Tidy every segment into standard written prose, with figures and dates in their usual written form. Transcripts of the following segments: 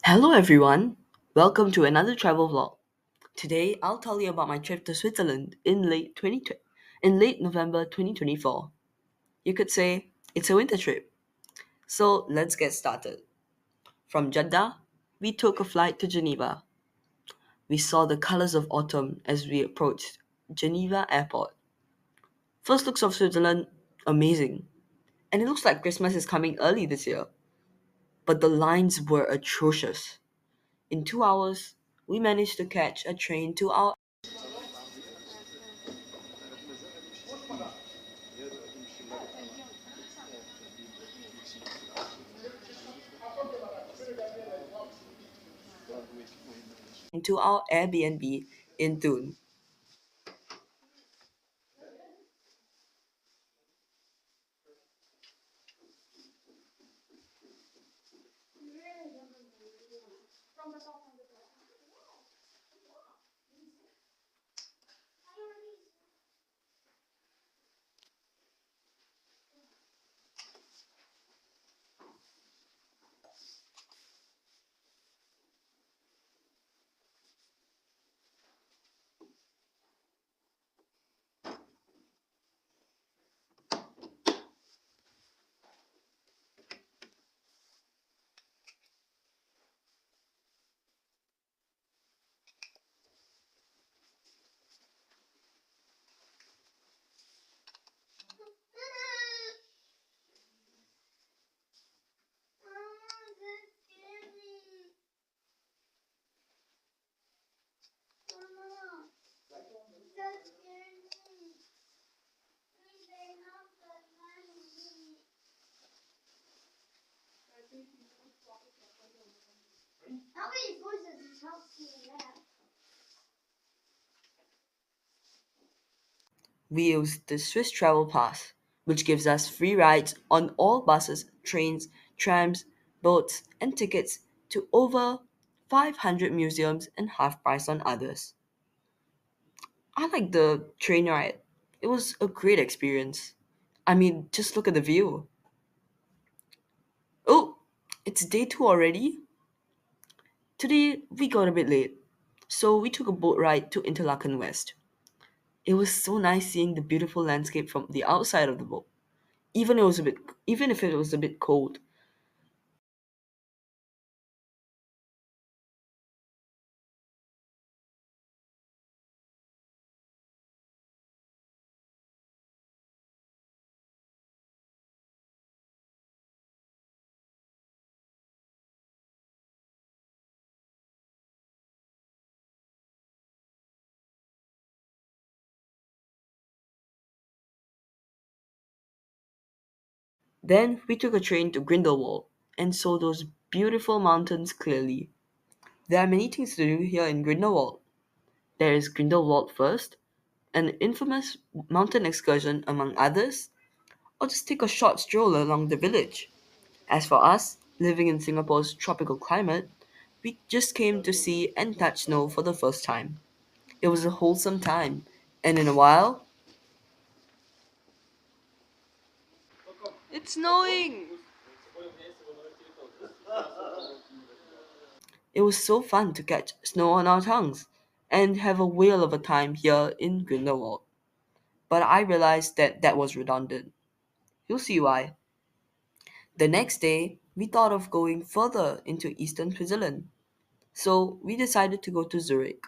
Hello everyone, welcome to another travel vlog. Today I'll tell you about my trip to Switzerland in late November 2024. You could say it's a winter trip. So let's get started. From Jeddah, we took a flight to Geneva. We saw the colors of autumn as we approached Geneva airport. First looks of Switzerland, amazing. And it looks like Christmas is coming early this year. But the lines were atrocious. In 2 hours, we managed to catch a train to our Airbnb in Thun. We used the Swiss Travel Pass, which gives us free rides on all buses, trains, trams, boats, and tickets to over 500 museums and half price on others. I like the train ride. It was a great experience. I mean, just look at the view. Oh, it's day two already? Today we got a bit late, so we took a boat ride to Interlaken West. It was so nice seeing the beautiful landscape from the outside of the boat. Even if it was a bit cold. Then we took a train to Grindelwald and saw those beautiful mountains clearly. There are many things to do here in Grindelwald. There is Grindelwald first, an infamous mountain excursion among others, or just take a short stroll along the village. As for us, living in Singapore's tropical climate, we just came to see and touch snow for the first time. It was a wholesome time, and in a while, it's snowing! It was so fun to catch snow on our tongues and have a whale of a time here in Grindelwald. But I realized that was redundant. You'll see why. The next day, we thought of going further into eastern Switzerland, so we decided to go to Zurich.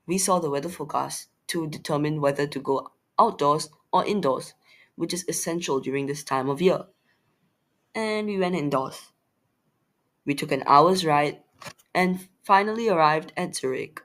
We saw the weather forecast to determine whether to go outdoors or indoors, which is essential during this time of year. And we went indoors. We took an hour's ride and finally arrived at Zurich.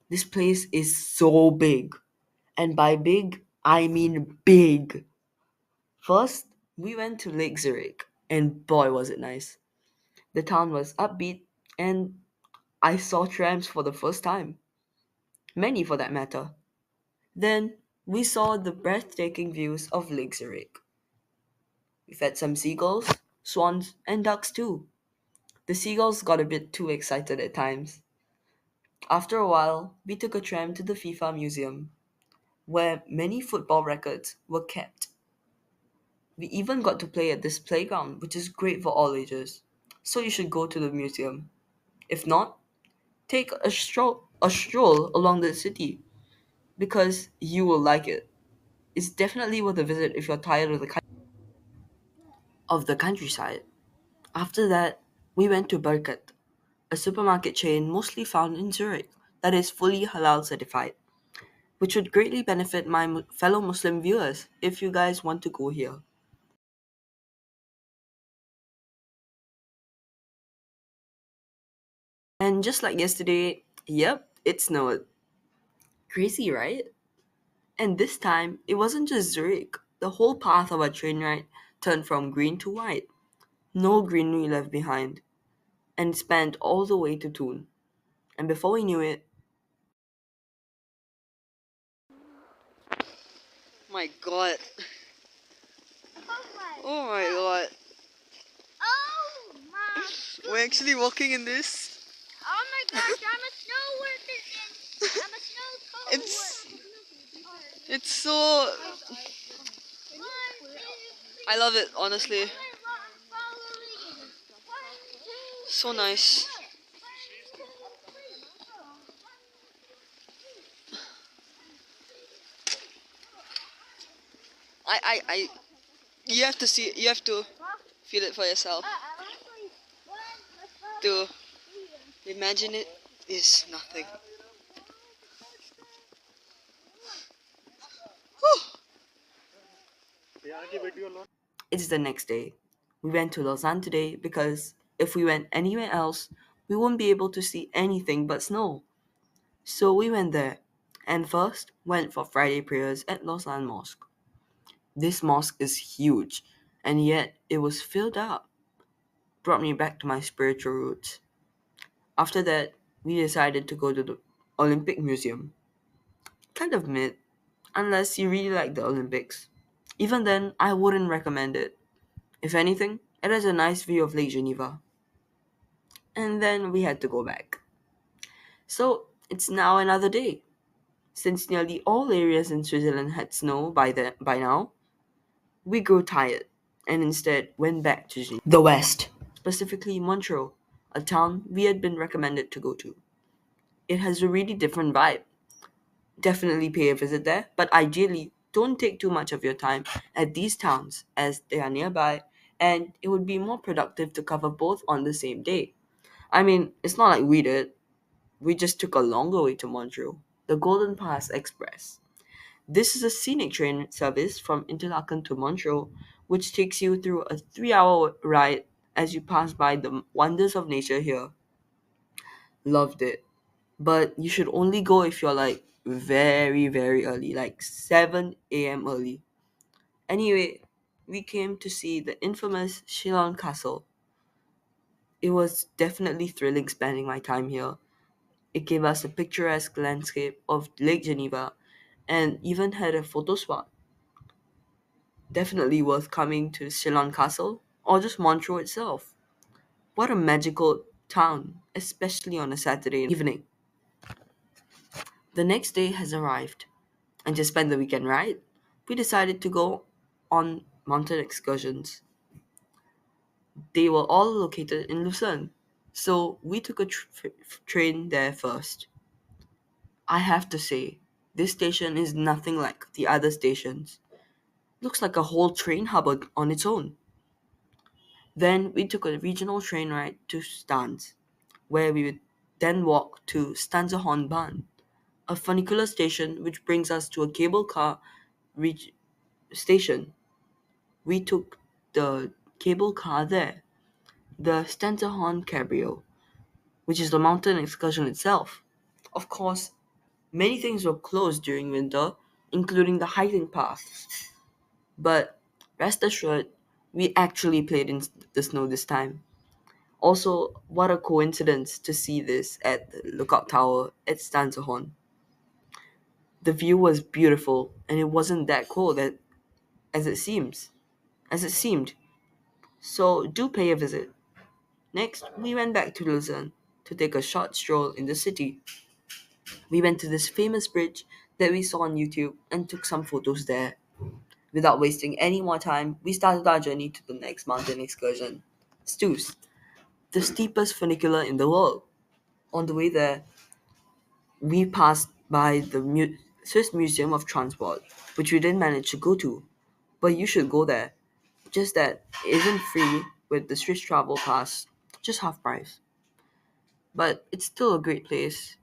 This place is so big. And by big, I mean big. First, we went to Lake Zurich, and boy was it nice. The town was upbeat, and I saw trams for the first time. Many for that matter. Then, we saw the breathtaking views of Lake Zurich. We fed some seagulls, swans, and ducks too. The seagulls got a bit too excited at times. After a while, we took a tram to the FIFA museum, where many football records were kept. We even got to play at this playground, which is great for all ages. So you should go to the museum. If not, take a stroll along the city because you will like it. It's definitely worth a visit if you're tired of the countryside. After that, we went to Barkat, a supermarket chain mostly found in Zurich that is fully halal certified, which would greatly benefit my fellow Muslim viewers if you guys want to go here. And just like yesterday, yep, it snowed. Crazy, right? And this time, it wasn't just Zurich. The whole path of our train ride turned from green to white. No greenery left behind, and it spanned all the way to Thun. And before we knew it, my god. Oh my god. Oh my We're actually walking in this. Oh my gosh, I'm a snow worker. I'm a snow cone It's worker. it's so I love it, honestly. So nice. I you have to see you have to feel it for yourself. To imagine it is nothing. It's the next day. We went to Lausanne today because if we went anywhere else, we won't be able to see anything but snow. So we went there, and first went for Friday prayers at Lausanne Mosque. This mosque is huge, and yet it was filled up. Brought me back to my spiritual roots. After that, we decided to go to the Olympic Museum. Kind of mid, unless you really like the Olympics. Even then, I wouldn't recommend it. If anything, it has a nice view of Lake Geneva. And then we had to go back. So it's now another day. Since nearly all areas in Switzerland had snow by now, we grew tired and instead went back to the west, specifically Montreux, a town we had been recommended to go to. It has a really different vibe. Definitely pay a visit there, but ideally don't take too much of your time at these towns as they are nearby and it would be more productive to cover both on the same day. I mean, it's not like we did. We just took a longer way to Montreux, the Goldenpass Express. This is a scenic train service from Interlaken to Montreux, which takes you through a 3 hour ride as you pass by the wonders of nature here. Loved it. But you should only go if you're like very, very early, like 7 a.m. early. Anyway, we came to see the infamous Chillon Castle. It was definitely thrilling spending my time here. It gave us a picturesque landscape of Lake Geneva and even had a photo spot. Definitely worth coming to Chillon Castle or just Montreux itself. What a magical town, especially on a Saturday evening. The next day has arrived, and to spend the weekend right, we decided to go on mountain excursions. They were all located in Lucerne, so we took a train there first. I have to say, this station is nothing like the other stations. Looks like a whole train hub on its own. Then we took a regional train ride to Stans, where we would then walk to Stanserhorn Bahn, a funicular station which brings us to a cable car reg- station. We took the cable car there, the Stanserhorn Cabrio, which is the mountain excursion itself. Of course, many things were closed during winter, including the hiking paths. But rest assured, we actually played in the snow this time. Also, what a coincidence to see this at the lookout tower at Stanserhorn. The view was beautiful, and it wasn't that cold as it seems, as it seemed. So do pay a visit. Next, we went back to Lausanne to take a short stroll in the city. We went to this famous bridge that we saw on YouTube and took some photos there. Without wasting any more time, we started our journey to the next mountain excursion, Stoos. the steepest funicular in the world. On the way there, we passed by the Swiss Museum of Transport, which we didn't manage to go to. But you should go there. Just that it isn't free with the Swiss travel pass, just half price. But it's still a great place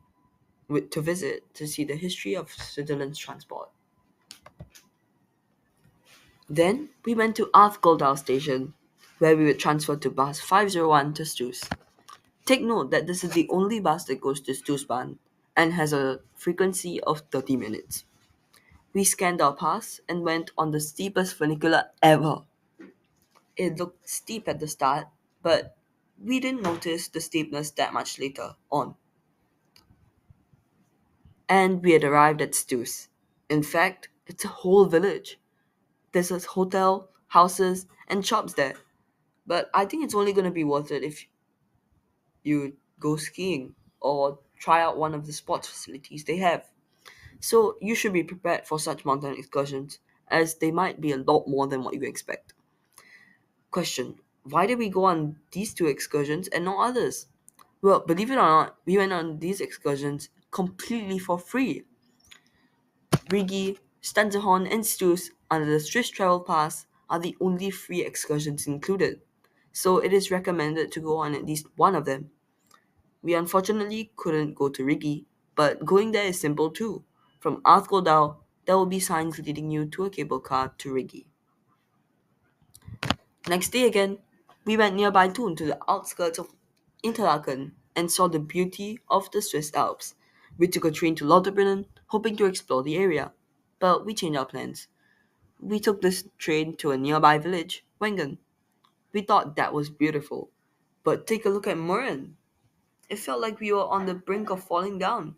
to visit to see the history of Switzerland's transport. Then we went to Arthgoldau station, where we were transferred to bus 501 to Stoos. Take note that this is the only bus that goes to Stoosbahn and has a frequency of 30 minutes. We scanned our pass and went on the steepest funicular ever. It looked steep at the start, but we didn't notice the steepness that much later on. And we had arrived at Stoos. In fact, it's a whole village. There's a hotel, houses, and shops there. But I think it's only going to be worth it if you go skiing or try out one of the sports facilities they have. So you should be prepared for such mountain excursions, as they might be a lot more than what you expect. Question: why did we go on these two excursions and not others? Well, believe it or not, we went on these excursions completely for free. Rigi, Stanserhorn, and Stoos under the Swiss Travel Pass are the only free excursions included, so it is recommended to go on at least one of them. We unfortunately couldn't go to Rigi, but going there is simple too. From Arthgoldau, there will be signs leading you to a cable car to Rigi. Next day again, we went nearby Thun to the outskirts of Interlaken and saw the beauty of the Swiss Alps. We took a train to Lauterbrunnen, hoping to explore the area, but we changed our plans. We took this train to a nearby village, Wengen. We thought that was beautiful, but take a look at Murren. It felt like we were on the brink of falling down.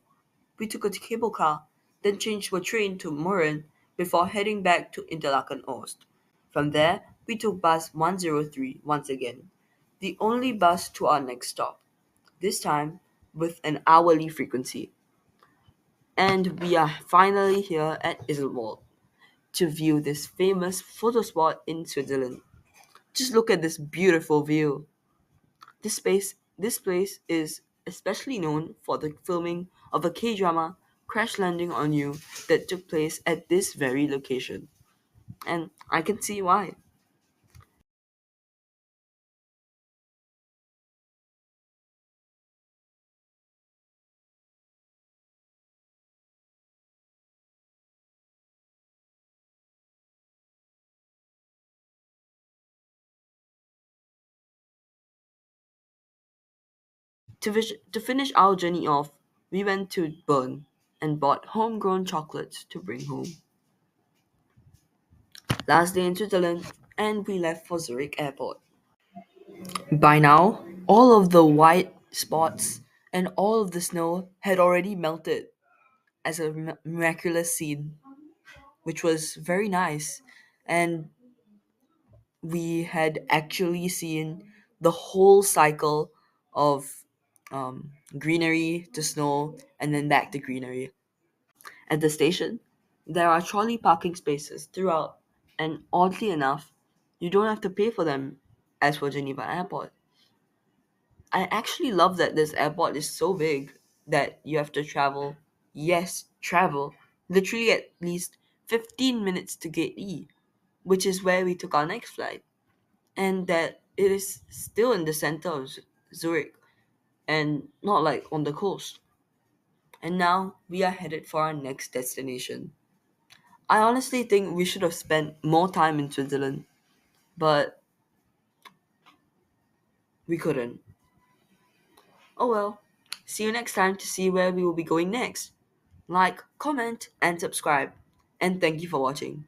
We took a cable car, then changed to a train to Murren before heading back to Interlaken Ost. From there, we took bus 103 once again, the only bus to our next stop, this time with an hourly frequency. And we are finally here at Iseltwald to view this famous photo spot in Switzerland. Just look at this beautiful view. This place is especially known for the filming of a K-drama, Crash Landing on You, that took place at this very location. And I can see why. To finish our journey off, we went to Bern and bought homegrown chocolates to bring home. Last day in Switzerland, and we left for Zurich airport. By now, all of the white spots and all of the snow had already melted as a miraculous scene, which was very nice. And we had actually seen the whole cycle of greenery to snow and then back to greenery. At the station, there are trolley parking spaces throughout, and oddly enough, you don't have to pay for them as for Geneva Airport. I actually love that this airport is so big that you have to travel, yes, travel, literally at least 15 minutes to Gate E, which is where we took our next flight, and that it is still in the center of Zurich and not like on the coast. And now we are headed for our next destination. I honestly think we should have spent more time in Switzerland, but we couldn't. Oh well. See you next time to see where we will be going next. Like, comment, and subscribe. And thank you for watching.